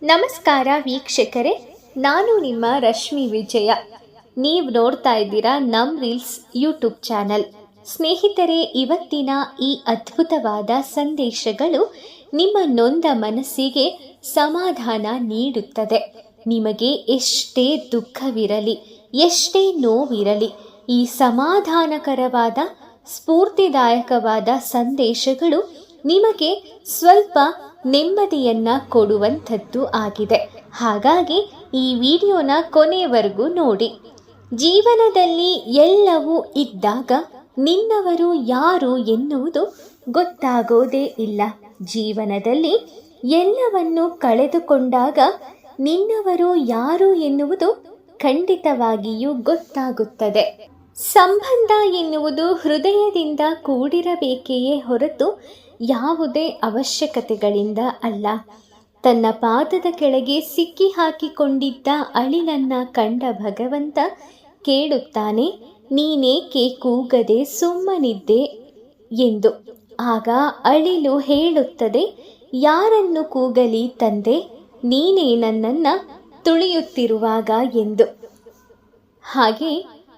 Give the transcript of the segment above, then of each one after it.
ನಮಸ್ಕಾರ ವೀಕ್ಷಕರೇ, ನಾನು ನಿಮ್ಮ ರಶ್ಮಿ ವಿಜಯ. ನೀವು ನೋಡ್ತಾ ಇದ್ದೀರಾ ನಮ್ ರೀಲ್ಸ್ ಯೂಟ್ಯೂಬ್ ಚಾನಲ್. ಸ್ನೇಹಿತರೆ, ಇವತ್ತಿನ ಈ ಅದ್ಭುತವಾದ ಸಂದೇಶಗಳು ನಿಮ್ಮ ನೊಂದ ಮನಸ್ಸಿಗೆ ಸಮಾಧಾನ ನೀಡುತ್ತದೆ. ನಿಮಗೆ ಎಷ್ಟೇ ದುಃಖವಿರಲಿ, ಎಷ್ಟೇ ನೋವಿರಲಿ, ಈ ಸಮಾಧಾನಕರವಾದ ಸ್ಫೂರ್ತಿದಾಯಕವಾದ ಸಂದೇಶಗಳು ನಿಮಗೆ ಸ್ವಲ್ಪ ನೆಮ್ಮದಿಯನ್ನ ಕೊಡುವಂಥದ್ದು ಆಗಿದೆ. ಹಾಗಾಗಿ ಈ ವಿಡಿಯೋನ ಕೊನೆಯವರೆಗೂ ನೋಡಿ. ಜೀವನದಲ್ಲಿ ಎಲ್ಲವೂ ಇದ್ದಾಗ ನಿನ್ನವರು ಯಾರು ಎನ್ನುವುದು ಗೊತ್ತಾಗೋದೇ ಇಲ್ಲ. ಜೀವನದಲ್ಲಿ ಎಲ್ಲವನ್ನು ಕಳೆದುಕೊಂಡಾಗ ನಿನ್ನವರು ಯಾರು ಎನ್ನುವುದು ಖಂಡಿತವಾಗಿಯೂ ಗೊತ್ತಾಗುತ್ತದೆ. ಸಂಬಂಧ ಎನ್ನುವುದು ಹೃದಯದಿಂದ ಕೂಡಿರಬೇಕೆಯೇ ಹೊರತು ಯಾವುದೇ ಅವಶ್ಯಕತೆಗಳಿಂದ ಅಲ್ಲ. ತನ್ನ ಪಾದದ ಕೆಳಗೆ ಸಿಕ್ಕಿ ಹಾಕಿಕೊಂಡಿದ್ದ ಅಳಿಲನ್ನ ಕಂಡ ಭಗವಂತ ಕೇಳುತ್ತಾನೆ, ನೀನೇಕೆ ಕೂಗದೆ ಸುಮ್ಮನಿದ್ದೆ ಎಂದು. ಆಗ ಅಳಿಲು ಹೇಳುತ್ತದೆ, ಯಾರನ್ನು ಕೂಗಲಿ ತಂದೆ, ನೀನೇ ನನ್ನನ್ನು ತುಳಿಯುತ್ತಿರುವಾಗ ಎಂದು. ಹಾಗೆ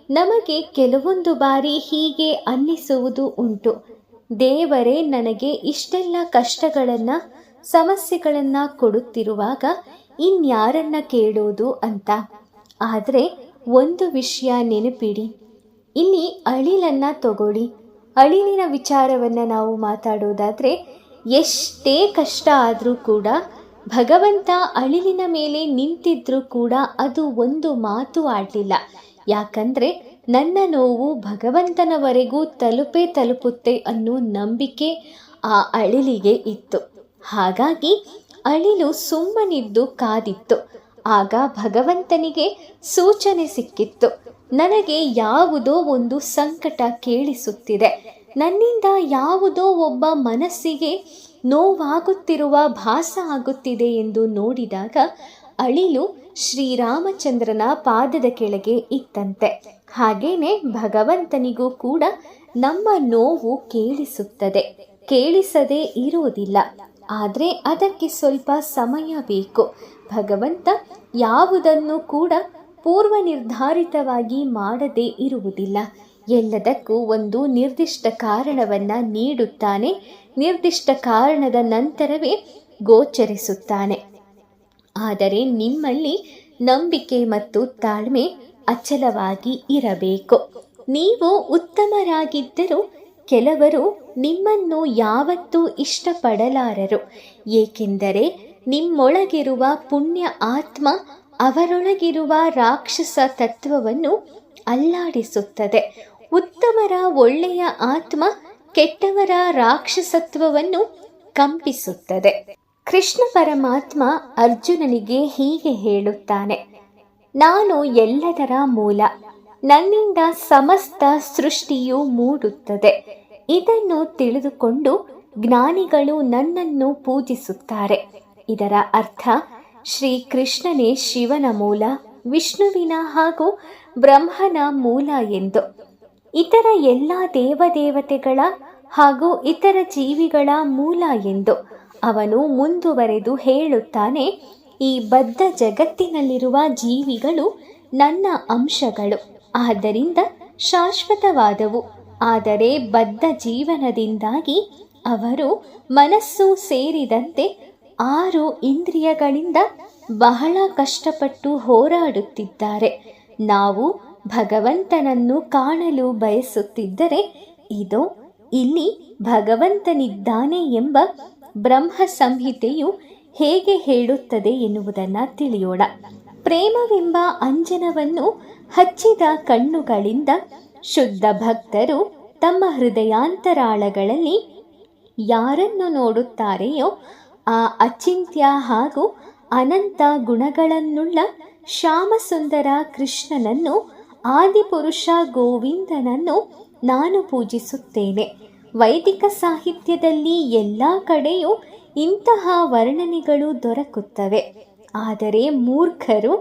ನಮಗೆ ಕೆಲವೊಂದು ಬಾರಿ ಹೀಗೆ ಅನ್ನಿಸುವುದು ಉಂಟು, ದೇವರೇ ನನಗೆ ಇಷ್ಟೆಲ್ಲ ಕಷ್ಟಗಳನ್ನು ಸಮಸ್ಯೆಗಳನ್ನು ಕೊಡುತ್ತಿರುವಾಗ ಇನ್ಯಾರನ್ನ ಕೇಳೋದು ಅಂತ. ಆದರೆ ಒಂದು ವಿಷಯ ನೆನಪಿಡಿ, ಇಲ್ಲಿ ಅಳಿಲನ್ನು ತಗೊಳ್ಳಿ. ಅಳಿಲಿನ ವಿಚಾರವನ್ನು ನಾವು ಮಾತಾಡೋದಾದರೆ, ಎಷ್ಟೇ ಕಷ್ಟ ಆದರೂ ಕೂಡ ಭಗವಂತ ಅಳಿಲಿನ ಮೇಲೆ ನಿಂತಿದ್ರೂ ಕೂಡ ಅದು ಒಂದು ಮಾತು ಆಡಲಿಲ್ಲ. ಯಾಕಂದರೆ ನನ್ನ ನೋವು ಭಗವಂತನವರೆಗೂ ತಲುಪುತ್ತೆ ಅನ್ನೋ ನಂಬಿಕೆ ಆ ಅಳಿಲಿಗೆ ಇತ್ತು. ಹಾಗಾಗಿ ಅಳಿಲು ಸುಮ್ಮನಿದ್ದು ಕಾದಿತ್ತು. ಆಗ ಭಗವಂತನಿಗೆ ಸೂಚನೆ ಸಿಕ್ಕಿತ್ತು, ನನಗೆ ಯಾವುದೋ ಒಂದು ಸಂಕಟ ಕೇಳಿಸುತ್ತಿದೆ, ನನ್ನಿಂದ ಯಾವುದೋ ಒಬ್ಬ ಮನಸ್ಸಿಗೆ ನೋವಾಗುತ್ತಿರುವ ಭಾಸ ಆಗುತ್ತಿದೆ ಎಂದು ನೋಡಿದಾಗ ಅಳಿಲು ಶ್ರೀರಾಮಚಂದ್ರನ ಪಾದದ ಕೆಳಗೆ ಇತ್ತಂತೆ. ಹಾಗೇನೆ ಭಗವಂತನಿಗೂ ಕೂಡ ನಮ್ಮ ನೋವು ಕೇಳಿಸುತ್ತದೆ, ಕೇಳಿಸದೇ ಇರೋದಿಲ್ಲ. ಆದರೆ ಅದಕ್ಕೆ ಸ್ವಲ್ಪ ಸಮಯ ಬೇಕು. ಭಗವಂತ ಯಾವುದನ್ನು ಕೂಡ ಪೂರ್ವ ನಿರ್ಧಾರಿತವಾಗಿ ಮಾಡದೇ ಇರುವುದಿಲ್ಲ. ಎಲ್ಲದಕ್ಕೂ ಒಂದು ನಿರ್ದಿಷ್ಟ ಕಾರಣವನ್ನು ನೀಡುತ್ತಾನೆ. ನಿರ್ದಿಷ್ಟ ಕಾರಣದ ನಂತರವೇ ಗೋಚರಿಸುತ್ತಾನೆ. ಆದರೆ ನಿಮ್ಮಲ್ಲಿ ನಂಬಿಕೆ ಮತ್ತು ತಾಳ್ಮೆ ಅಚಲವಾಗಿ ಇರಬೇಕು. ನೀವು ಉತ್ತಮರಾಗಿದ್ದರೂ ಕೆಲವರು ನಿಮ್ಮನ್ನು ಯಾವತ್ತೂ ಇಷ್ಟಪಡಲಾರರು. ಏಕೆಂದರೆ ನಿಮ್ಮೊಳಗಿರುವ ಪುಣ್ಯ ಆತ್ಮ ಅವರೊಳಗಿರುವ ರಾಕ್ಷಸ ತತ್ವವನ್ನು ಅಲ್ಲಾಡಿಸುತ್ತದೆ. ಉತ್ತಮರ ಒಳ್ಳೆಯ ಆತ್ಮ ಕೆಟ್ಟವರ ರಾಕ್ಷಸತ್ವವನ್ನು ಕಂಪಿಸುತ್ತದೆ. ಕೃಷ್ಣ ಪರಮಾತ್ಮ ಅರ್ಜುನನಿಗೆ ಹೀಗೆ ಹೇಳುತ್ತಾನೆ, ನಾನು ಎಲ್ಲದರ ಮೂಲ, ನನ್ನಿಂದ ಸಮಸ್ತ ಸೃಷ್ಟಿಯು ಮೂಡುತ್ತದೆ. ಇದನ್ನು ತಿಳಿದುಕೊಂಡು ಜ್ಞಾನಿಗಳು ನನ್ನನ್ನು ಪೂಜಿಸುತ್ತಾರೆ. ಇದರ ಅರ್ಥ ಶ್ರೀಕೃಷ್ಣನೇ ಶಿವನ ಮೂಲ, ವಿಷ್ಣುವಿನ ಹಾಗೂ ಬ್ರಹ್ಮನ ಮೂಲ ಎಂದು. ಇತರ ಎಲ್ಲ ದೇವದೇವತೆಗಳ ಹಾಗೂ ಇತರ ಜೀವಿಗಳ ಮೂಲ ಎಂದು ಅವನು ಮುಂದುವರೆದು ಹೇಳುತ್ತಾನೆ, ಈ ಬದ್ಧ ಜಗತ್ತಿನಲ್ಲಿರುವ ಜೀವಿಗಳು ನನ್ನ ಅಂಶಗಳು, ಆದ್ದರಿಂದ ಶಾಶ್ವತವಾದವು. ಆದರೆ ಬದ್ಧ ಜೀವನದಿಂದಾಗಿ ಅವರು ಮನಸ್ಸು ಸೇರಿದಂತೆ 6 ಇಂದ್ರಿಯಗಳಿಂದ ಬಹಳ ಕಷ್ಟಪಟ್ಟು ಹೋರಾಡುತ್ತಿದ್ದಾರೆ. ನಾವು ಭಗವಂತನನ್ನು ಕಾಣಲು ಬಯಸುತ್ತಿದ್ದರೆ ಇದೋ ಇಲ್ಲಿ ಭಗವಂತನಿದ್ದಾನೆ ಎಂಬ ಬ್ರಹ್ಮ ಸಂಹಿತೆಯು ಹೇಗೆ ಹೇಳುತ್ತದೆ ಎನ್ನುವುದನ್ನು ತಿಳಿಯೋಣ. ಪ್ರೇಮವೆಂಬ ಅಂಜನವನ್ನು ಹಚ್ಚಿದ ಕಣ್ಣುಗಳಿಂದ ಶುದ್ಧ ಭಕ್ತರು ತಮ್ಮ ಹೃದಯಾಂತರಾಳಗಳಲ್ಲಿ ಯಾರನ್ನು ನೋಡುತ್ತಾರೆಯೋ ಆ ಅಚಿಂತ್ಯ ಹಾಗೂ ಅನಂತ ಗುಣಗಳನ್ನುಳ್ಳ ಶ್ಯಾಮಸುಂದರ ಕೃಷ್ಣನನ್ನು, ಆದಿಪುರುಷ ಗೋವಿಂದನನ್ನು ನಾನು ಪೂಜಿಸುತ್ತೇನೆ. ವೈದಿಕ ಸಾಹಿತ್ಯದಲ್ಲಿ ಎಲ್ಲ ಕಡೆಯೂ ಇಂತಹ ವರ್ಣನೆಗಳು ದೊರಕುತ್ತವೆ. ಆದರೆ ಮೂರ್ಖರು,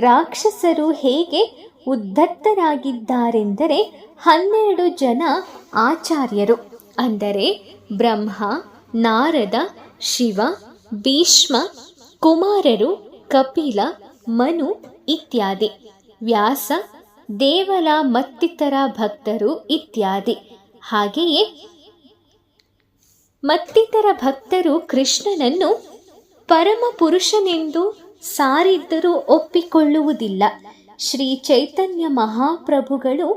ರಾಕ್ಷಸರು ಹೇಗೆ ಉದ್ಧತರಾಗಿದ್ದಾರೆಂದರೆ 12 ಜನ ಆಚಾರ್ಯರು, ಅಂದರೆ ಬ್ರಹ್ಮ, ನಾರದ, ಶಿವ, ಭೀಷ್ಮ, ಕುಮಾರರು ಕಪಿಲ, ಮನು ಇತ್ಯಾದಿ, ವ್ಯಾಸ, ದೇವಲ ಮತ್ತಿತರ ಭಕ್ತರು ಇತ್ಯಾದಿ. ಹಾಗೆಯೇ ಮತ್ತಿತರ ಭಕ್ತರು ಕೃಷ್ಣನನ್ನು ಪರಮ ಪುರುಷನೆಂದು ಸಾರಿದ್ದರೂ ಒಪ್ಪಿಕೊಳ್ಳುವುದಿಲ್ಲ. ಶ್ರೀ ಚೈತನ್ಯ ಮಹಾಪ್ರಭುಗಳು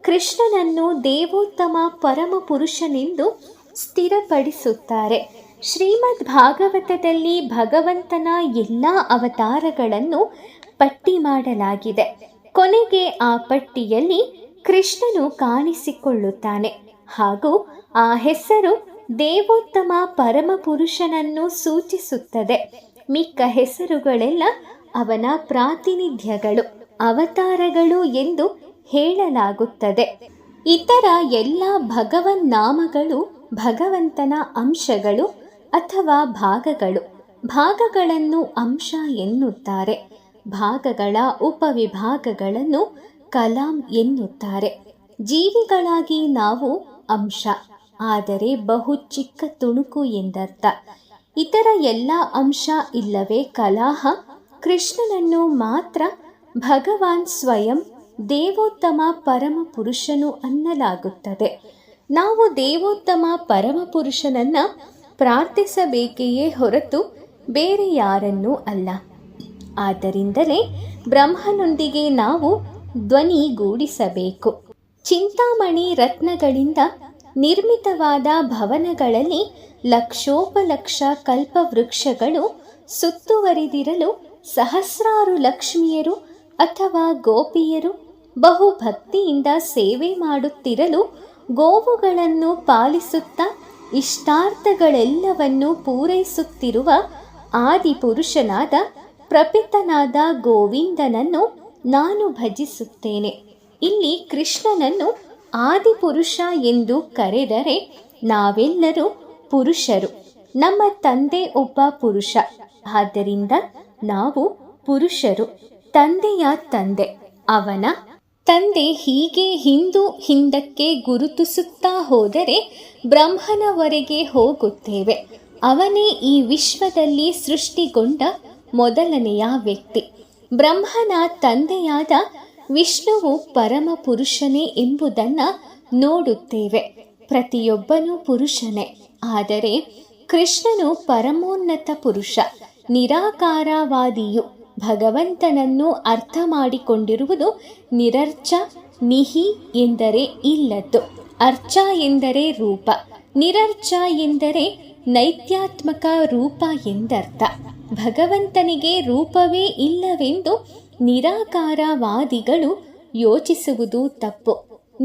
ಕೃಷ್ಣನನ್ನು ದೇವೋತ್ತಮ ಪರಮ ಪುರುಷನೆಂದು ಸ್ಥಿರಪಡಿಸುತ್ತಾರೆ. ಶ್ರೀಮದ್ ಭಾಗವತದಲ್ಲಿ ಭಗವಂತನ ಎಲ್ಲ ಅವತಾರಗಳನ್ನು ಪಟ್ಟಿ ಮಾಡಲಾಗಿದೆ. ಕೊನೆಗೆ ಆ ಪಟ್ಟಿಯಲ್ಲಿ ಕೃಷ್ಣನು ಕಾಣಿಸಿಕೊಳ್ಳುತ್ತಾನೆ ಹಾಗೂ ಆ ಹೆಸರು ದೇವೋತ್ತಮ ಪರಮ ಪುರುಷನನ್ನು ಸೂಚಿಸುತ್ತದೆ. ಮಿಕ್ಕ ಹೆಸರುಗಳೆಲ್ಲ ಅವನ ಪ್ರಾತಿನಿಧ್ಯಗಳು, ಅವತಾರಗಳು ಎಂದು ಹೇಳಲಾಗುತ್ತದೆ. ಇತರ ಎಲ್ಲ ಭಗವನ್ನಾಮಗಳು ಭಗವಂತನ ಅಂಶಗಳು ಅಥವಾ ಭಾಗಗಳು. ಭಾಗಗಳನ್ನು ಅಂಶ ಎನ್ನುತ್ತಾರೆ. ಭಾಗಗಳ ಉಪವಿಭಾಗಗಳನ್ನು ಕಲಾಂ ಎನ್ನುತ್ತಾರೆ. ಜೀವಿಗಳಾಗಿ ನಾವು ಅಂಶ, ಆದರೆ ಬಹು ಚಿಕ್ಕ ತುಣುಕು ಎಂದರ್ಥ. ಇತರ ಎಲ್ಲ ಅಂಶ ಇಲ್ಲವೇ ಕಲಾಹ ಕೃಷ್ಣನನ್ನು ಮಾತ್ರ ಭಗವಾನ್ ಸ್ವಯಂ ದೇವೋತ್ತಮ ಪರಮ ಪುರುಷನು ಅನ್ನಲಾಗುತ್ತದೆ. ನಾವು ದೇವೋತ್ತಮ ಪರಮ ಪುರುಷನನ್ನು ಪ್ರಾರ್ಥಿಸಬೇಕೆಯೇ ಹೊರತು ಬೇರೆ ಯಾರನ್ನೂ ಅಲ್ಲ. ಆದ್ದರಿಂದಲೇ ಬ್ರಹ್ಮನೊಂದಿಗೆ ನಾವು ಧ್ವನಿಗೂಡಿಸಬೇಕು. ಚಿಂತಾಮಣಿ ರತ್ನಗಳಿಂದ ನಿರ್ಮಿತವಾದ ಭವನಗಳಲ್ಲಿ ಲಕ್ಷೋಪಲಕ್ಷ ಕಲ್ಪವೃಕ್ಷಗಳು ಸುತ್ತುವರಿದಿರಲು ಸಹಸ್ರಾರು ಲಕ್ಷ್ಮಿಯರು ಅಥವಾ ಗೋಪಿಯರು ಬಹು ಭಕ್ತಿಯಿಂದ ಸೇವೆ ಮಾಡುತ್ತಿರಲು ಗೋವುಗಳನ್ನು ಪಾಲಿಸುತ್ತಾ ಇಷ್ಟಾರ್ಥಗಳೆಲ್ಲವನ್ನು ಪೂರೈಸುತ್ತಿರುವ ಆದಿಪುರುಷನಾದ ಪ್ರಪಿತನಾದ ಗೋವಿಂದನನ್ನು ನಾನು ಭಜಿಸುತ್ತೇನೆ. ಇಲ್ಲಿ ಕೃಷ್ಣನನ್ನು ಆದಿಪುರುಷ ಎಂದು ಕರೆದರೆ ನಾವೆಲ್ಲರೂ ಪುರುಷರು. ನಮ್ಮ ತಂದೆ ಒಬ್ಬ ಪುರುಷ, ಆದ್ದರಿಂದ ನಾವು ಪುರುಷರು. ತಂದೆಯ ತಂದೆ, ಅವನ ತಂದೆ ಹೀಗೆ ಹಿಂದಕ್ಕೆ ಗುರುತಿಸುತ್ತಾ ಹೋದರೆ ಬ್ರಹ್ಮನವರೆಗೆ ಹೋಗುತ್ತೇವೆ. ಅವನೇ ಈ ವಿಶ್ವದಲ್ಲಿ ಸೃಷ್ಟಿಗೊಂಡ ಮೊದಲನೆಯ ವ್ಯಕ್ತಿ. ಬ್ರಹ್ಮನ ತಂದೆಯಾದ ವಿಷ್ಣುವು ಪರಮ ಪುರುಷನೇ ಎಂಬುದನ್ನು ನೋಡುತ್ತೇವೆ. ಪ್ರತಿಯೊಬ್ಬನೂ ಪುರುಷನೇ, ಆದರೆ ಕೃಷ್ಣನು ಪರಮೋನ್ನತ ಪುರುಷ, ನಿರಾಕಾರವಾದಿಯು. ಭಗವಂತನನ್ನು ಅರ್ಥ ಮಾಡಿಕೊಂಡಿರುವುದು ನಿರರ್ಚ. ನಿಹಿ ಎಂದರೆ ಇಲ್ಲದ್ದು, ಅರ್ಚ ಎಂದರೆ ರೂಪ, ನಿರರ್ಚ ಎಂದರೆ ನೈತ್ಯಾತ್ಮಕ ರೂಪ ಎಂದರ್ಥ. ಭಗವಂತನಿಗೆ ರೂಪವೇ ಇಲ್ಲವೆಂದು ನಿರಾಕಾರವಾದಿಗಳು ಯೋಚಿಸುವುದು ತಪ್ಪು.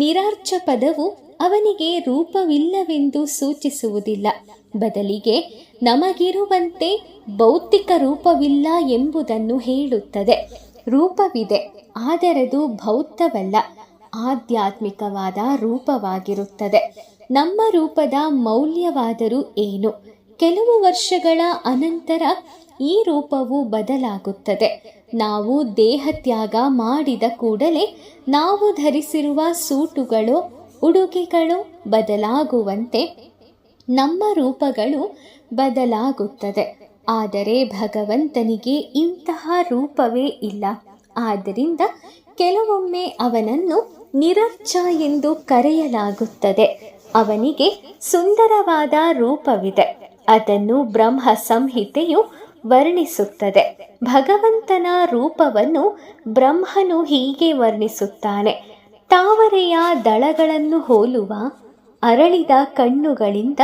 ನಿರಾರ್ಚ ಪದವು ಅವನಿಗೆ ರೂಪವಿಲ್ಲವೆಂದು ಸೂಚಿಸುವುದಿಲ್ಲ. ಬದಲಿಗೆ ನಮಗಿರುವಂತೆ ಭೌತಿಕ ರೂಪವಿಲ್ಲ ಎಂಬುದನ್ನು ಹೇಳುತ್ತದೆ. ರೂಪವಿದೆ, ಆದರದು ಭೌತವಲ್ಲ, ಆಧ್ಯಾತ್ಮಿಕವಾದ ರೂಪವಾಗಿರುತ್ತದೆ. ನಮ್ಮ ರೂಪದ ಮೌಲ್ಯವಾದರೂ ಏನು? ಕೆಲವು ವರ್ಷಗಳ ಅನಂತರ ಈ ರೂಪವು ಬದಲಾಗುತ್ತದೆ. ನಾವು ದೇಹತ್ಯಾಗ ಮಾಡಿದ ಕೂಡಲೇ ನಾವು ಧರಿಸಿರುವ ಸೂಟುಗಳು, ಉಡುಗೆಗಳು ಬದಲಾಗುವಂತೆ ನಮ್ಮ ರೂಪಗಳು ಬದಲಾಗುತ್ತದೆ. ಆದರೆ ಭಗವಂತನಿಗೆ ಇಂತಹ ರೂಪವೇ ಇಲ್ಲ. ಆದ್ದರಿಂದ ಕೆಲವೊಮ್ಮೆ ಅವನನ್ನು ನಿರರ್ಚ ಎಂದು ಕರೆಯಲಾಗುತ್ತದೆ. ಅವನಿಗೆ ಸುಂದರವಾದ ರೂಪವಿದೆ. ಅದನ್ನು ಬ್ರಹ್ಮ ಸಂಹಿತೆಯು ವರ್ಣಿಸುತ್ತದೆ. ಭಗವಂತನ ರೂಪವನ್ನು ಬ್ರಹ್ಮನು ಹೀಗೆ ವರ್ಣಿಸುತ್ತಾನೆ: ತಾವರೆಯ ದಳಗಳನ್ನು ಹೋಲುವ ಅರಳಿದ ಕಣ್ಣುಗಳಿಂದ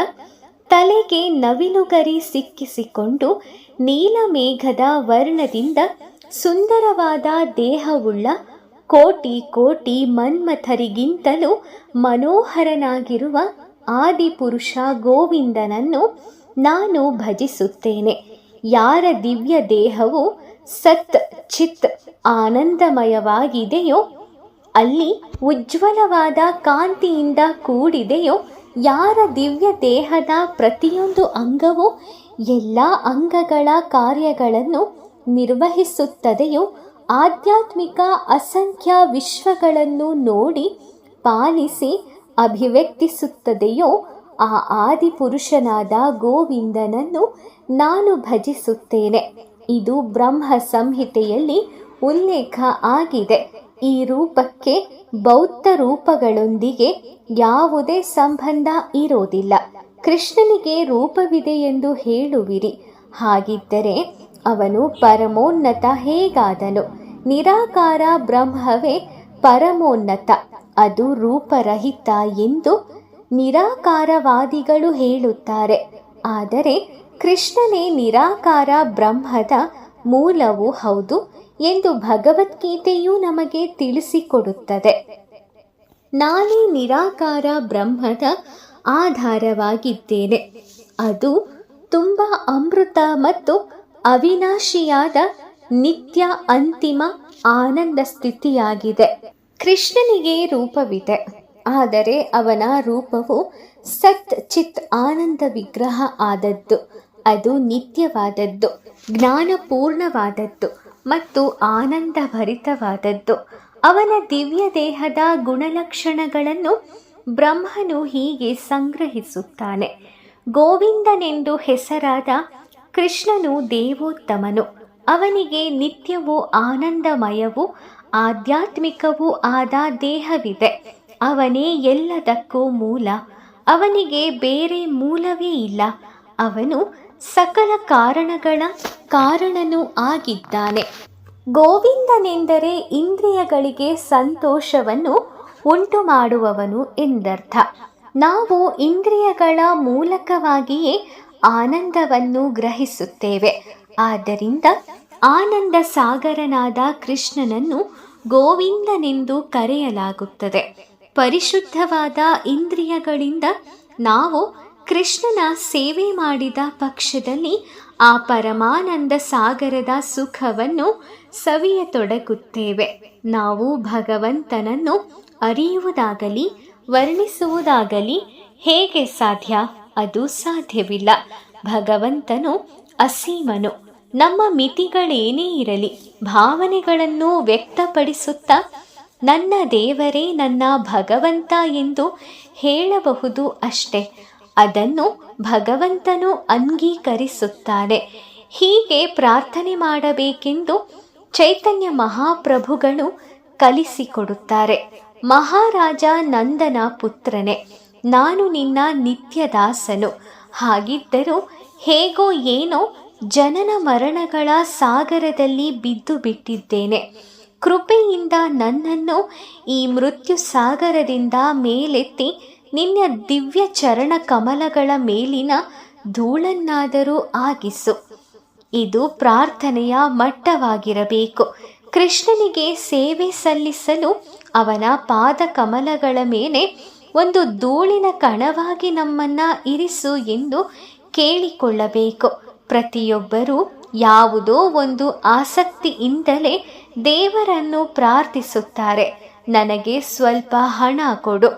ತಲೆಗೆ ನವಿಲುಗರಿ ಸಿಕ್ಕಿಸಿಕೊಂಡು ನೀಲಮೇಘದ ವರ್ಣದಿಂದ ಸುಂದರವಾದ ದೇಹವುಳ್ಳ ಕೋಟಿ ಕೋಟಿ ಮನ್ಮಥರಿಗಿಂತಲೂ ಮನೋಹರನಾಗಿರುವ ಆದಿಪುರುಷ ಗೋವಿಂದನನ್ನು ನಾನು ಭಜಿಸುತ್ತೇನೆ. ಯಾರ ದಿವ್ಯ ದೇಹವು ಸತ್ ಚಿತ್ ಆನಂದಮಯವಾಗಿದೆಯೋ, ಅಲ್ಲಿ ಉಜ್ವಲವಾದ ಕಾಂತಿಯಿಂದ ಕೂಡಿದೆಯೋ, ಯಾರ ದಿವ್ಯ ದೇಹದ ಪ್ರತಿಯೊಂದು ಅಂಗವೂ ಎಲ್ಲ ಅಂಗಗಳ ಕಾರ್ಯಗಳನ್ನು ನಿರ್ವಹಿಸುತ್ತದೆಯೋ, ಆಧ್ಯಾತ್ಮಿಕ ಅಸಂಖ್ಯ ವಿಶ್ವಗಳನ್ನು ನೋಡಿ ಪಾಲಿಸಿ ಅಭಿವ್ಯಕ್ತಿಸುತ್ತದೆಯೋ, ಆ ಆದಿಪುರುಷನಾದ ಗೋವಿಂದನನ್ನು ನಾನು ಭಜಿಸುತ್ತೇನೆ. ಇದು ಬ್ರಹ್ಮ ಸಂಹಿತೆಯಲ್ಲಿ ಉಲ್ಲೇಖ ಆಗಿದೆ. ಈ ರೂಪಕ್ಕೆ ಬೌದ್ಧ ರೂಪಗಳೊಂದಿಗೆ ಯಾವುದೇ ಸಂಬಂಧ ಇರೋದಿಲ್ಲ. ಕೃಷ್ಣನಿಗೆ ರೂಪವಿದೆ ಎಂದು ಹೇಳುವಿರಿ. ಹಾಗಿದ್ದರೆ ಅವನು ಪರಮೋನ್ನತ ಹೇಗಾದನು? ನಿರಾಕಾರ ಬ್ರಹ್ಮವೇ ಪರಮೋನ್ನತ, ಅದು ರೂಪರಹಿತ ಎಂದು ನಿರಾಕಾರವಾದಿಗಳು ಹೇಳುತ್ತಾರೆ. ಆದರೆ ಕೃಷ್ಣನೇ ನಿರಾಕಾರ ಬ್ರಹ್ಮದ ಮೂಲವೂ ಹೌದು ಎಂದು ಭಗವದ್ಗೀತೆಯು ನಮಗೆ ತಿಳಿಸಿಕೊಡುತ್ತದೆ. ನಾನೇ ನಿರಾಕಾರ ಬ್ರಹ್ಮದ ಆಧಾರವಾಗಿದ್ದೇನೆ. ಅದು ತುಂಬ ಅಮೃತ ಮತ್ತು ಅವಿನಾಶಿಯಾದ ನಿತ್ಯ ಅಂತಿಮ ಆನಂದ ಸ್ಥಿತಿಯಾಗಿದೆ. ಕೃಷ್ಣನಿಗೆ ರೂಪವಿದೆ, ಆದರೆ ಅವನ ರೂಪವು ಸತ್ ಚಿತ್ ಆನಂದ ವಿಗ್ರಹ ಆದದ್ದು. ಅದು ನಿತ್ಯವಾದದ್ದು, ಜ್ಞಾನಪೂರ್ಣವಾದದ್ದು ಮತ್ತು ಆನಂದಭರಿತವಾದದ್ದು. ಅವನ ದಿವ್ಯ ದೇಹದ ಗುಣಲಕ್ಷಣಗಳನ್ನು ಬ್ರಹ್ಮನು ಹೀಗೆ ಸಂಗ್ರಹಿಸುತ್ತಾನೆ. ಗೋವಿಂದನೆಂದು ಹೆಸರಾದ ಕೃಷ್ಣನು ದೇವೋತ್ತಮನು. ಅವನಿಗೆ ನಿತ್ಯವೂ ಆನಂದಮಯವೂ ಆಧ್ಯಾತ್ಮಿಕವೂ ಆದ ದೇಹವಿದೆ. ಅವನೇ ಎಲ್ಲದಕ್ಕೂ ಮೂಲ. ಅವನಿಗೆ ಬೇರೆ ಮೂಲವೇ ಇಲ್ಲ. ಅವನು ಸಕಲ ಕಾರಣಗಳ ಕಾರಣನೂ ಆಗಿದ್ದಾನೆ. ಗೋವಿಂದನೆಂದರೆ ಇಂದ್ರಿಯಗಳಿಗೆ ಸಂತೋಷವನ್ನು ಉಂಟು ಮಾಡುವವನು ಎಂದರ್ಥ. ನಾವು ಇಂದ್ರಿಯಗಳ ಮೂಲಕವಾಗಿಯೇ ಆನಂದವನ್ನು ಗ್ರಹಿಸುತ್ತೇವೆ. ಆದ್ದರಿಂದ ಆನಂದ ಸಾಗರನಾದ ಕೃಷ್ಣನನ್ನು ಗೋವಿಂದನೆಂದು ಕರೆಯಲಾಗುತ್ತದೆ. ಪರಿಶುದ್ಧವಾದ ಇಂದ್ರಿಯಗಳಿಂದ ನಾವು ಕೃಷ್ಣನ ಸೇವೆ ಮಾಡಿದ ಪಕ್ಷದಲ್ಲಿ ಆ ಪರಮಾನಂದ ಸಾಗರದ ಸುಖವನ್ನು ಸವಿಯತೊಡಗುತ್ತೇವೆ. ನಾವು ಭಗವಂತನನ್ನು ಅರಿಯುವುದಾಗಲಿ ವರ್ಣಿಸುವುದಾಗಲಿ ಹೇಗೆ ಸಾಧ್ಯ? ಅದು ಸಾಧ್ಯವಿಲ್ಲ. ಭಗವಂತನು ಅಸೀಮನು. ನಮ್ಮ ಮಿತಿಗಳೇನೇ ಇರಲಿ, ಭಾವನೆಗಳನ್ನು ವ್ಯಕ್ತಪಡಿಸುತ್ತಾ ನನ್ನ ದೇವರೇ ನನ್ನ ಭಗವಂತ ಎಂದು ಹೇಳಬಹುದು ಅಷ್ಟೇ. ಅದನ್ನು ಭಗವಂತನು ಅಂಗೀಕರಿಸುತ್ತಾನೆ. ಹೀಗೆ ಪ್ರಾರ್ಥನೆ ಮಾಡಬೇಕೆಂದು ಚೈತನ್ಯ ಮಹಾಪ್ರಭುಗಳು ಕಲಿಸಿಕೊಡುತ್ತಾರೆ. ಮಹಾರಾಜ ನಂದನ ಪುತ್ರನೇ, ನಾನು ನಿನ್ನ ನಿತ್ಯದಾಸನು. ಹಾಗಿದ್ದರೂ ಹೇಗೋ ಏನೋ ಜನನ ಮರಣಗಳ ಸಾಗರದಲ್ಲಿ ಬಿದ್ದು ಬಿಟ್ಟಿದ್ದೇನೆ. ಕೃಪೆಯಿಂದ ನನ್ನನ್ನು ಈ ಮೃತ್ಯು ಸಾಗರದಿಂದ ಮೇಲೆತ್ತಿ ನಿನ್ನ ದಿವ್ಯ ಚರಣ ಕಮಲಗಳ ಮೇಲಿನ ಧೂಳನ್ನಾದರೂ ಆಗಿಸು. ಇದು ಪ್ರಾರ್ಥನೆಯ ಮಟ್ಟವಾಗಿರಬೇಕು. ಕೃಷ್ಣನಿಗೆ ಸೇವೆ ಸಲ್ಲಿಸಲು ಅವನ ಪಾದ ಕಮಲಗಳ ಮೇಲೆ ಒಂದು ಧೂಳಿನ ಕಣವಾಗಿ ನಮ್ಮನ್ನು ಇರಿಸು ಎಂದು ಕೇಳಿಕೊಳ್ಳಬೇಕು. ಪ್ರತಿಯೊಬ್ಬರೂ ಯಾವುದೋ ಒಂದು ಆಸಕ್ತಿಯಿಂದಲೇ ದೇವರನ್ನು ಪ್ರಾರ್ಥಿಸುತ್ತಾರೆ. ನನಗೆ ಸ್ವಲ್ಪ ಹಣ ಕೊಡು,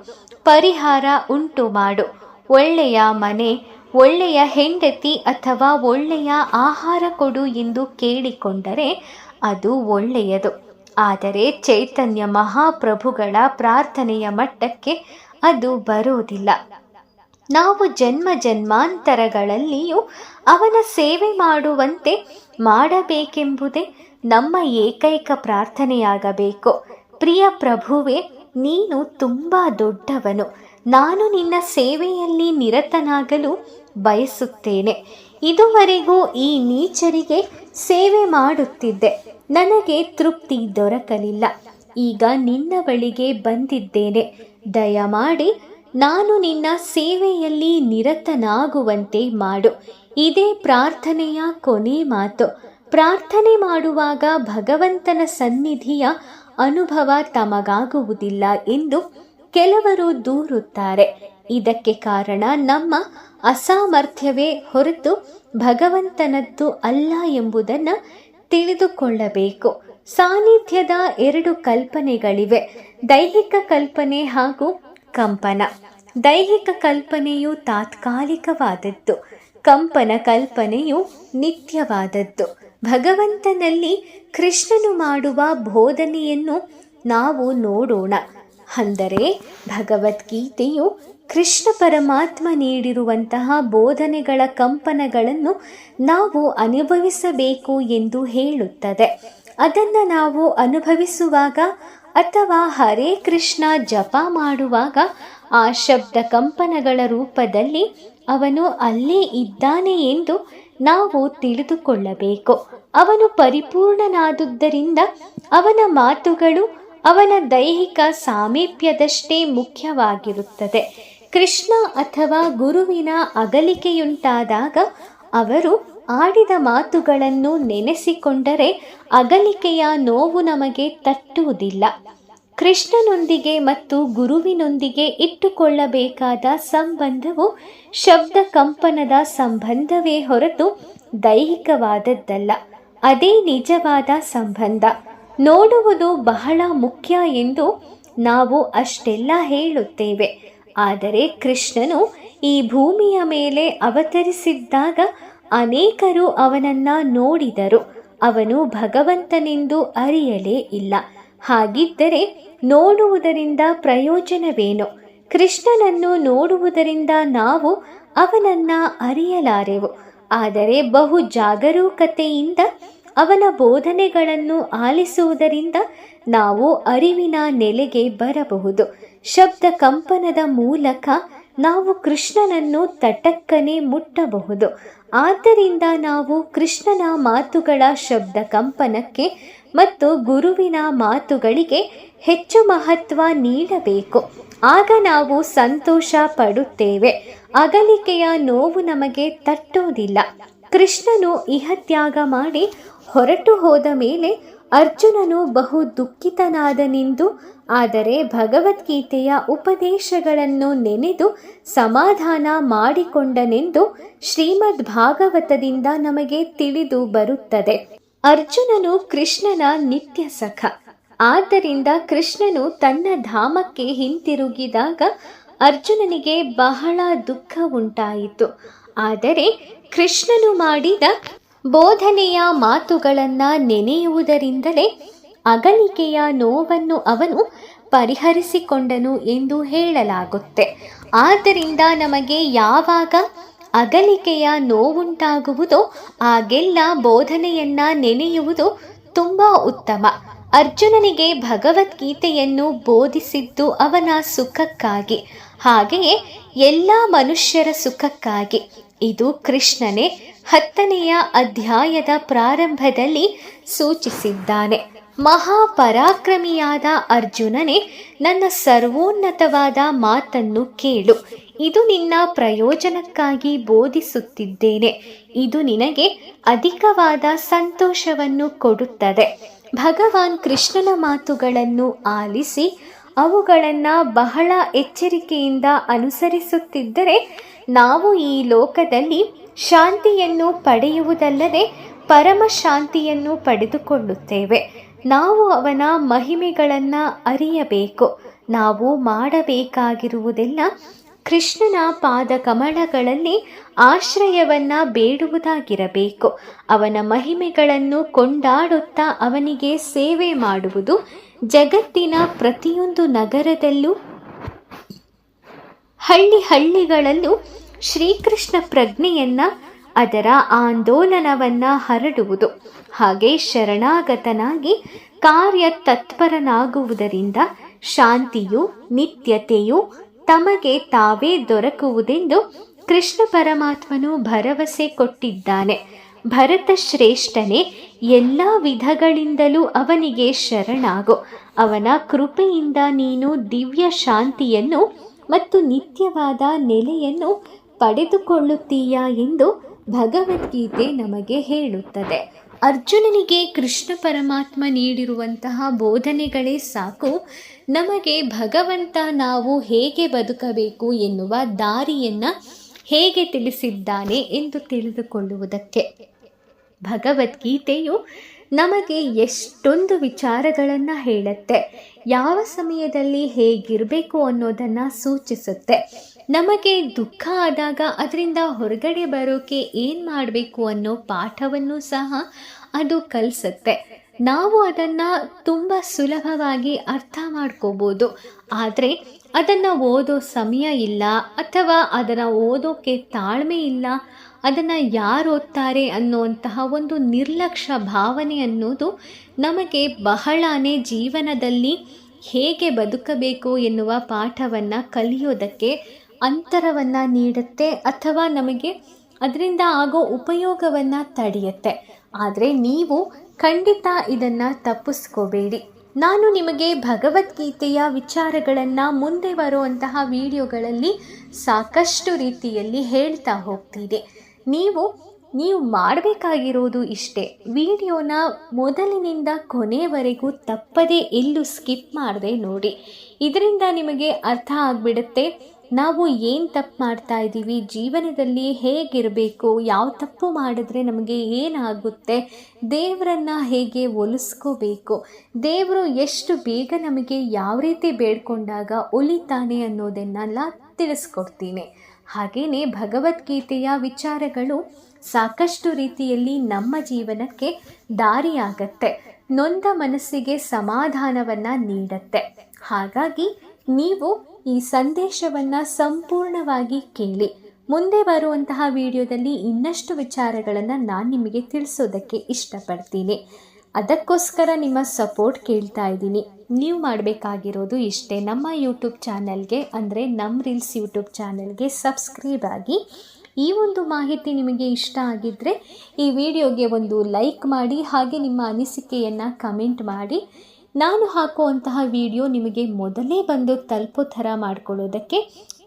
ಪರಿಹಾರ ಉಂಟು ಮಾಡು, ಒಳ್ಳೆಯ ಮನೆ, ಒಳ್ಳೆಯ ಹೆಂಡತಿ ಅಥವಾ ಒಳ್ಳೆಯ ಆಹಾರ ಕೊಡು ಎಂದು ಕೇಳಿಕೊಂಡರೆ ಅದು ಒಳ್ಳೆಯದು. ಆದರೆ ಚೈತನ್ಯ ಮಹಾಪ್ರಭುಗಳ ಪ್ರಾರ್ಥನೆಯ ಮಟ್ಟಕ್ಕೆ ಅದು ಬರೋದಿಲ್ಲ. ನಾವು ಜನ್ಮ ಜನ್ಮಾಂತರಗಳಲ್ಲಿಯೂ ಅವನ ಸೇವೆ ಮಾಡುವಂತೆ ಮಾಡಬೇಕೆಂಬುದೇ ನಮ್ಮ ಏಕೈಕ ಪ್ರಾರ್ಥನೆಯಾಗಬೇಕು. ಪ್ರಿಯ ಪ್ರಭುವೇ, ನೀನು ತುಂಬ ದೊಡ್ಡವನು. ನಾನು ನಿನ್ನ ಸೇವೆಯಲ್ಲಿ ನಿರತನಾಗಲು ಬಯಸುತ್ತೇನೆ. ಇದುವರೆಗೂ ಈ ನೀಚರಿಗೆ ಸೇವೆ ಮಾಡುತ್ತಿದ್ದೆ, ನನಗೆ ತೃಪ್ತಿ ದೊರಕಲಿಲ್ಲ. ಈಗ ನಿನ್ನ ಬಳಿಗೆ ಬಂದಿದ್ದೇನೆ. ದಯಮಾಡಿ ನಾನು ನಿನ್ನ ಸೇವೆಯಲ್ಲಿ ನಿರತನಾಗುವಂತೆ ಮಾಡು. ಇದೇ ಪ್ರಾರ್ಥನೆಯ ಕೊನೆ ಮಾತು. ಪ್ರಾರ್ಥನೆ ಮಾಡುವಾಗ ಭಗವಂತನ ಸನ್ನಿಧಿಯ ಅನುಭವ ತಮಗಾಗುವುದಿಲ್ಲ ಎಂದು ಕೆಲವರು ದೂರುತ್ತಾರೆ. ಇದಕ್ಕೆ ಕಾರಣ ನಮ್ಮ ಅಸಾಮರ್ಥ್ಯವೇ ಹೊರತು ಭಗವಂತನದ್ದು ಅಲ್ಲ ಎಂಬುದನ್ನು ತಿಳಿದುಕೊಳ್ಳಬೇಕು. ಸಾನ್ನಿಧ್ಯದ ಎರಡು ಕಲ್ಪನೆಗಳಿವೆ, ದೈಹಿಕ ಕಲ್ಪನೆ ಹಾಗೂ ಕಂಪನ. ದೈಹಿಕ ಕಲ್ಪನೆಯು ತಾತ್ಕಾಲಿಕವಾದದ್ದು, ಕಂಪನ ಕಲ್ಪನೆಯು ನಿತ್ಯವಾದದ್ದು. ಭಗವಂತನಲ್ಲಿ ಕೃಷ್ಣನು ಮಾಡುವ ಬೋಧನೆಯನ್ನು ನಾವು ನೋಡೋಣ. ಅಂದರೆ ಭಗವದ್ಗೀತೆಯು ಕೃಷ್ಣ ಪರಮಾತ್ಮ ನೀಡಿರುವಂತಹ ಬೋಧನೆಗಳ ಕಂಪನಗಳನ್ನು ನಾವು ಅನುಭವಿಸಬೇಕು ಎಂದು ಹೇಳುತ್ತದೆ. ಅದನ್ನು ನಾವು ಅನುಭವಿಸುವಾಗ ಅಥವಾ ಹರೇ ಕೃಷ್ಣ ಜಪ ಮಾಡುವಾಗ ಆ ಶಬ್ದ ಕಂಪನಗಳ ರೂಪದಲ್ಲಿ ಅವನು ಅಲ್ಲೇ ಇದ್ದಾನೆ ಎಂದು ನಾವು ತಿಳಿದುಕೊಳ್ಳಬೇಕು. ಅವನು ಪರಿಪೂರ್ಣನಾದುದರಿಂದ ಅವನ ಮಾತುಗಳು ಅವನ ದೈಹಿಕ ಸಾಮೀಪ್ಯದಷ್ಟೇ ಮುಖ್ಯವಾಗಿರುತ್ತದೆ. ಕೃಷ್ಣ ಅಥವಾ ಗುರುವಿನ ಅಗಲಿಕೆಯುಂಟಾದಾಗ ಅವರು ಆಡಿದ ಮಾತುಗಳನ್ನು ನೆನೆಸಿಕೊಂಡರೆ ಅಗಲಿಕೆಯ ನೋವು ನಮಗೆ ತಟ್ಟುವುದಿಲ್ಲ. ಕೃಷ್ಣನೊಂದಿಗೆ ಮತ್ತು ಗುರುವಿನೊಂದಿಗೆ ಇಟ್ಟುಕೊಳ್ಳಬೇಕಾದ ಸಂಬಂಧವು ಶಬ್ದ ಕಂಪನದ ಸಂಬಂಧವೇ ಹೊರತು ದೈಹಿಕವಾದದ್ದಲ್ಲ. ಅದೇ ನಿಜವಾದ ಸಂಬಂಧ. ನೋಡುವುದು ಬಹಳ ಮುಖ್ಯ ಎಂದು ನಾವು ಅಷ್ಟೆಲ್ಲ ಹೇಳುತ್ತೇವೆ. ಆದರೆ ಕೃಷ್ಣನು ಈ ಭೂಮಿಯ ಮೇಲೆ ಅವತರಿಸಿದ್ದಾಗ ಅನೇಕರು ಅವನನ್ನು ನೋಡಿದರು. ಅವನು ಭಗವಂತನೆಂದು ಅರಿಯಲೇ ಇಲ್ಲ. ಹಾಗಿದ್ದರೆ ನೋಡುವುದರಿಂದ ಪ್ರಯೋಜನವೇನು? ಕೃಷ್ಣನನ್ನು ನೋಡುವುದರಿಂದ ನಾವು ಅವನನ್ನು ಅರಿಯಲಾರೆವು. ಆದರೆ ಬಹು ಜಾಗರೂಕತೆಯಿಂದ ಅವನ ಬೋಧನೆಗಳನ್ನು ಆಲಿಸುವುದರಿಂದ ನಾವು ಅರಿವಿನ ನೆಲೆಗೆ ಬರಬಹುದು. ಶಬ್ದ ಕಂಪನದ ಮೂಲಕ ನಾವು ಕೃಷ್ಣನನ್ನು ತಟಕ್ಕನೆ ಮುಟ್ಟಬಹುದು. ಆದ್ದರಿಂದ ನಾವು ಕೃಷ್ಣನ ಮಾತುಗಳ ಶಬ್ದ ಕಂಪನಕ್ಕೆ ಮತ್ತು ಗುರುವಿನ ಮಾತುಗಳಿಗೆ ಹೆಚ್ಚು ಮಹತ್ವ ನೀಡಬೇಕು. ಆಗ ನಾವು ಸಂತೋಷ ಪಡುತ್ತೇವೆ. ಅಗಲಿಕೆಯ ನೋವು ನಮಗೆ ತಟ್ಟೋದಿಲ್ಲ. ಕೃಷ್ಣನು ಇಹತ್ಯಾಗ ಮಾಡಿ ಹೊರಟು ಹೋದ ಮೇಲೆ ಅರ್ಜುನನು ಬಹು ದುಃಖಿತನಾದನೆಂದು, ಆದರೆ ಭಗವದ್ಗೀತೆಯ ಉಪದೇಶಗಳನ್ನು ನೆನೆದು ಸಮಾಧಾನ ಮಾಡಿಕೊಂಡನೆಂದು ಶ್ರೀಮದ್ ಭಾಗವತದಿಂದ ನಮಗೆ ತಿಳಿದು ಬರುತ್ತದೆ. ಅರ್ಜುನನು ಕೃಷ್ಣನ ನಿತ್ಯ ಸಖ. ಆದ್ದರಿಂದ ಕೃಷ್ಣನು ತನ್ನ ಧಾಮಕ್ಕೆ ಹಿಂತಿರುಗಿದಾಗ ಅರ್ಜುನನಿಗೆ ಬಹಳ ದುಃಖ ಉಂಟಾಯಿತು. ಆದರೆ ಕೃಷ್ಣನು ಮಾಡಿದ ಬೋಧನೆಯ ಮಾತುಗಳನ್ನು ನೆನೆಯುವುದರಿಂದಲೇ ಅಗಲಿಕೆಯ ನೋವನ್ನು ಅವನು ಪರಿಹರಿಸಿಕೊಂಡನು ಎಂದು ಹೇಳಲಾಗುತ್ತೆ. ಆದ್ದರಿಂದ ನಮಗೆ ಯಾವಾಗ ಅಗಲಿಕೆಯ ನೋವುಂಟಾಗುವುದೋ ಆಗೆಲ್ಲ ಬೋಧನೆಯನ್ನು ನೆನೆಯುವುದು ತುಂಬ ಉತ್ತಮ. ಅರ್ಜುನನಿಗೆ ಭಗವದ್ಗೀತೆಯನ್ನು ಬೋಧಿಸಿದ್ದು ಅವನ ಸುಖಕ್ಕಾಗಿ, ಹಾಗೆಯೇ ಎಲ್ಲ ಮನುಷ್ಯರ ಸುಖಕ್ಕಾಗಿ. ಇದು ಕೃಷ್ಣನೇ 10ನೆಯ ಅಧ್ಯಾಯದ ಪ್ರಾರಂಭದಲ್ಲಿ ಸೂಚಿಸಿದ್ದಾನೆ. ಮಹಾಪರಾಕ್ರಮಿಯಾದ ಅರ್ಜುನನೇ, ನನ್ನ ಸರ್ವೋನ್ನತವಾದ ಮಾತನ್ನು ಕೇಳು. ಇದು ನಿನ್ನ ಪ್ರಯೋಜನಕ್ಕಾಗಿ ಬೋಧಿಸುತ್ತಿದ್ದೇನೆ. ಇದು ನಿನಗೆ ಅಧಿಕವಾದ ಸಂತೋಷವನ್ನು ಕೊಡುತ್ತದೆ. ಭಗವಾನ್ ಕೃಷ್ಣನ ಮಾತುಗಳನ್ನು ಆಲಿಸಿ ಅವುಗಳನ್ನು ಬಹಳ ಎಚ್ಚರಿಕೆಯಿಂದ ಅನುಸರಿಸುತ್ತಿದ್ದರೆ ನಾವು ಈ ಲೋಕದಲ್ಲಿ ಶಾಂತಿಯನ್ನು ಪಡೆಯುವುದಲ್ಲದೆ ಪರಮ ಶಾಂತಿಯನ್ನು ಪಡೆದುಕೊಳ್ಳುತ್ತೇವೆ. ನಾವು ಅವನ ಮಹಿಮೆಗಳನ್ನು ಅರಿಯಬೇಕು. ನಾವು ಮಾಡಬೇಕಾಗಿರುವುದೆಲ್ಲ ಕೃಷ್ಣನ ಪಾದ ಕಮಲಗಳಲ್ಲಿ ಆಶ್ರಯವನ್ನು ಬೇಡುವುದಾಗಿರಬೇಕು. ಅವನ ಮಹಿಮೆಗಳನ್ನು ಕೊಂಡಾಡುತ್ತಾ ಅವನಿಗೆ ಸೇವೆ ಮಾಡುವುದು. ಜಗತ್ತಿನ ಪ್ರತಿಯೊಂದು ನಗರದಲ್ಲೂ ಹಳ್ಳಿಗಳಲ್ಲೂ ಶ್ರೀಕೃಷ್ಣ ಪ್ರಜ್ಞೆಯನ್ನು, ಅದರ ಆಂದೋಲನವನ್ನು ಹರಡುವುದು. ಹಾಗೆ ಶರಣಾಗತನಾಗಿ ಕಾರ್ಯ ತತ್ಪರನಾಗುವುದರಿಂದ ಶಾಂತಿಯು ನಿತ್ಯತೆಯು ತಮಗೆ ತಾವೇ ದೊರಕುವುದೆಂದು ಕೃಷ್ಣ ಪರಮಾತ್ಮನು ಭರವಸೆ ಕೊಟ್ಟಿದ್ದಾನೆ. ಭರತ ಶ್ರೇಷ್ಠನೇ, ಎಲ್ಲ ವಿಧಗಳಿಂದಲೂ ಅವನಿಗೆ ಶರಣಾಗು. ಅವನ ಕೃಪೆಯಿಂದ ನೀನು ದಿವ್ಯ ಶಾಂತಿಯನ್ನು ಮತ್ತು ನಿತ್ಯವಾದ ನೆಲೆಯನ್ನು ಪಡೆದುಕೊಳ್ಳುತ್ತೀಯ ಎಂದು ಭಗವದ್ಗೀತೆ ನಮಗೆ ಹೇಳುತ್ತದೆ. ಅರ್ಜುನನಿಗೆ ಕೃಷ್ಣ ಪರಮಾತ್ಮ ನೀಡಿರುವಂತಹ ಬೋಧನೆಗಳೇ ಸಾಕು ನಮಗೆ ಭಗವಂತ ನಾವು ಹೇಗೆ ಬದುಕಬೇಕು ಎನ್ನುವ ದಾರಿಯನ್ನು ಹೇಗೆ ತಿಳಿಸಿದ್ದಾನೆ ಎಂದು ತಿಳಿದುಕೊಳ್ಳುವುದಕ್ಕೆ. ಭಗವದ್ಗೀತೆಯು ನಮಗೆ ಎಷ್ಟೊಂದು ವಿಚಾರಗಳನ್ನು ಹೇಳುತ್ತೆ. ಯಾವ ಸಮಯದಲ್ಲಿ ಹೇಗಿರಬೇಕು ಅನ್ನೋದನ್ನು ಸೂಚಿಸುತ್ತೆ. ನಮಗೆ ದುಃಖ ಆದಾಗ ಅದರಿಂದ ಹೊರಗಡೆ ಬರೋಕೆ ಏನು ಮಾಡಬೇಕು ಅನ್ನೋ ಪಾಠವನ್ನು ಸಹ ಅದು ಕಲಿಸುತ್ತೆ. ನಾವು ಅದನ್ನು ತುಂಬ ಸುಲಭವಾಗಿ ಅರ್ಥ ಮಾಡ್ಕೋಬೋದು. ಆದರೆ ಅದನ್ನು ಓದೋ ಸಮಯ ಇಲ್ಲ, ಅಥವಾ ಅದನ್ನು ಓದೋಕ್ಕೆ ತಾಳ್ಮೆ ಇಲ್ಲ, ಅದನ್ನು ಯಾರು ಓದ್ತಾರೆ ಅನ್ನುವಂತಹ ಒಂದು ನಿರ್ಲಕ್ಷ್ಯ ಭಾವನೆ ಅನ್ನೋದು ನಮಗೆ ಬಹಳನೇ ಜೀವನದಲ್ಲಿ ಹೇಗೆ ಬದುಕಬೇಕು ಎನ್ನುವ ಪಾಠವನ್ನು ಕಲಿಯೋದಕ್ಕೆ ಅಂತರವನ್ನು ನೀಡುತ್ತೆ, ಅಥವಾ ನಮಗೆ ಅದರಿಂದ ಆಗೋ ಉಪಯೋಗವನ್ನು ತಡೆಯುತ್ತೆ. ಆದರೆ ನೀವು ಖಂಡಿತ ಇದನ್ನು ತಪ್ಪಿಸ್ಕೋಬೇಡಿ. ನಾನು ನಿಮಗೆ ಭಗವದ್ಗೀತೆಯ ವಿಚಾರಗಳನ್ನು ಮುಂದೆ ಬರುವಂತಹ ವಿಡಿಯೋಗಳಲ್ಲಿ ಸಾಕಷ್ಟು ರೀತಿಯಲ್ಲಿ ಹೇಳ್ತಾ ಹೋಗ್ತೀನಿ. ನೀವು ಮಾಡಬೇಕಾಗಿರೋದು ಇಷ್ಟೇ, ವಿಡಿಯೋನ ಮೊದಲಿನಿಂದ ಕೊನೆಯವರೆಗೂ ತಪ್ಪದೇ ಎಲ್ಲೂ ಸ್ಕಿಪ್ ಮಾಡದೆ ನೋಡಿ. ಇದರಿಂದ ನಿಮಗೆ ಅರ್ಥ ಆಗಿಬಿಡುತ್ತೆ ನಾವು ಏನು ತಪ್ಪು ಮಾಡ್ತಾ ಇದ್ದೀವಿ, ಜೀವನದಲ್ಲಿ ಹೇಗಿರಬೇಕು, ಯಾವ ತಪ್ಪು ಮಾಡಿದ್ರೆ ನಮಗೆ ಏನಾಗುತ್ತೆ, ದೇವರನ್ನು ಹೇಗೆ ಒಲಿಸ್ಕೋಬೇಕು, ದೇವರು ಎಷ್ಟು ಬೇಗ ನಮಗೆ ಯಾವ ರೀತಿ ಬೇಡ್ಕೊಂಡಾಗ ಒಲಿತಾನೆ ಅನ್ನೋದನ್ನೆಲ್ಲ ತಿಳಿಸ್ಕೊಡ್ತೀನಿ. ಹಾಗೆಯೇ ಭಗವದ್ಗೀತೆಯ ವಿಚಾರಗಳು ಸಾಕಷ್ಟು ರೀತಿಯಲ್ಲಿ ನಮ್ಮ ಜೀವನಕ್ಕೆ ದಾರಿಯಾಗತ್ತೆ, ನೊಂದ ಮನಸ್ಸಿಗೆ ಸಮಾಧಾನವನ್ನು ನೀಡುತ್ತೆ. ಹಾಗಾಗಿ ನೀವು ಈ ಸಂದೇಶವನ್ನು ಸಂಪೂರ್ಣವಾಗಿ ಕೇಳಿ. ಮುಂದೆ ಬರುವಂತಹ ವಿಡಿಯೋದಲ್ಲಿ ಇನ್ನಷ್ಟು ವಿಚಾರಗಳನ್ನು ನಾನು ನಿಮಗೆ ತಿಳಿಸೋದಕ್ಕೆ ಇಷ್ಟಪಡ್ತೀನಿ. ಅದಕ್ಕೋಸ್ಕರ ನಿಮ್ಮ ಸಪೋರ್ಟ್ ಕೇಳ್ತಾ ಇದ್ದೀನಿ. ನೀವು ಮಾಡಬೇಕಾಗಿರೋದು ಇಷ್ಟೇ, ನಮ್ಮ ಯೂಟ್ಯೂಬ್ ಚಾನಲ್ಗೆ ಅಂದರೆ ನಮ್ಮ ರೀಲ್ಸ್ ಯೂಟ್ಯೂಬ್ ಚಾನಲ್ಗೆ ಸಬ್ಸ್ಕ್ರೈಬ್ ಆಗಿ. ಈ ಒಂದು ಮಾಹಿತಿ ನಿಮಗೆ ಇಷ್ಟ ಆಗಿದ್ದರೆ ಈ ವಿಡಿಯೋಗೆ ಒಂದು ಲೈಕ್ ಮಾಡಿ, ಹಾಗೆ ನಿಮ್ಮ ಅನಿಸಿಕೆಯನ್ನು ಕಮೆಂಟ್ ಮಾಡಿ. ನಾನು ಹಾಕುವಂತಹ ವಿಡಿಯೋ ನಿಮಗೆ ಮೊದಲೇ ಬಂದು ತಲುಪೋ ಥರ ಮಾಡ್ಕೊಳ್ಳೋದಕ್ಕೆ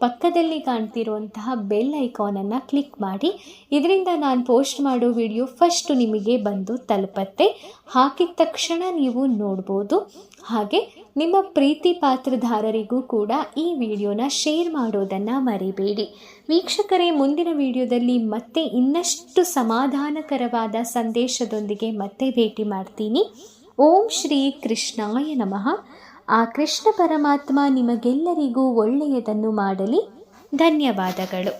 ಪಕ್ಕದಲ್ಲಿ ಕಾಣ್ತಿರುವಂತಹ ಬೆಲ್ ಐಕಾನನ್ನು ಕ್ಲಿಕ್ ಮಾಡಿ. ಇದರಿಂದ ನಾನು ಪೋಸ್ಟ್ ಮಾಡೋ ವಿಡಿಯೋ ಫಸ್ಟು ನಿಮಗೆ ಬಂದು ತಲುಪತ್ತೆ, ಹಾಕಿದ ತಕ್ಷಣ ನೀವು ನೋಡ್ಬೋದು. ಹಾಗೆ ನಿಮ್ಮ ಪ್ರೀತಿ ಪಾತ್ರಧಾರರಿಗೂ ಕೂಡ ಈ ವಿಡಿಯೋನ ಶೇರ್ ಮಾಡೋದನ್ನು ಮರಿಬೇಡಿ. ವೀಕ್ಷಕರೇ, ಮುಂದಿನ ವಿಡಿಯೋದಲ್ಲಿ ಮತ್ತೆ ಇನ್ನಷ್ಟು ಸಮಾಧಾನಕರವಾದ ಸಂದೇಶದೊಂದಿಗೆ ಮತ್ತೆ ಭೇಟಿ ಮಾಡ್ತೀನಿ. ಓಂ ಶ್ರೀ ಕೃಷ್ಣಾಯ ನಮಃ. ಆ ಕೃಷ್ಣ ಪರಮಾತ್ಮ ನಿಮಗೆಲ್ಲರಿಗೂ ಒಳ್ಳೆಯದನ್ನು ಮಾಡಲಿ. ಧನ್ಯವಾದಗಳು.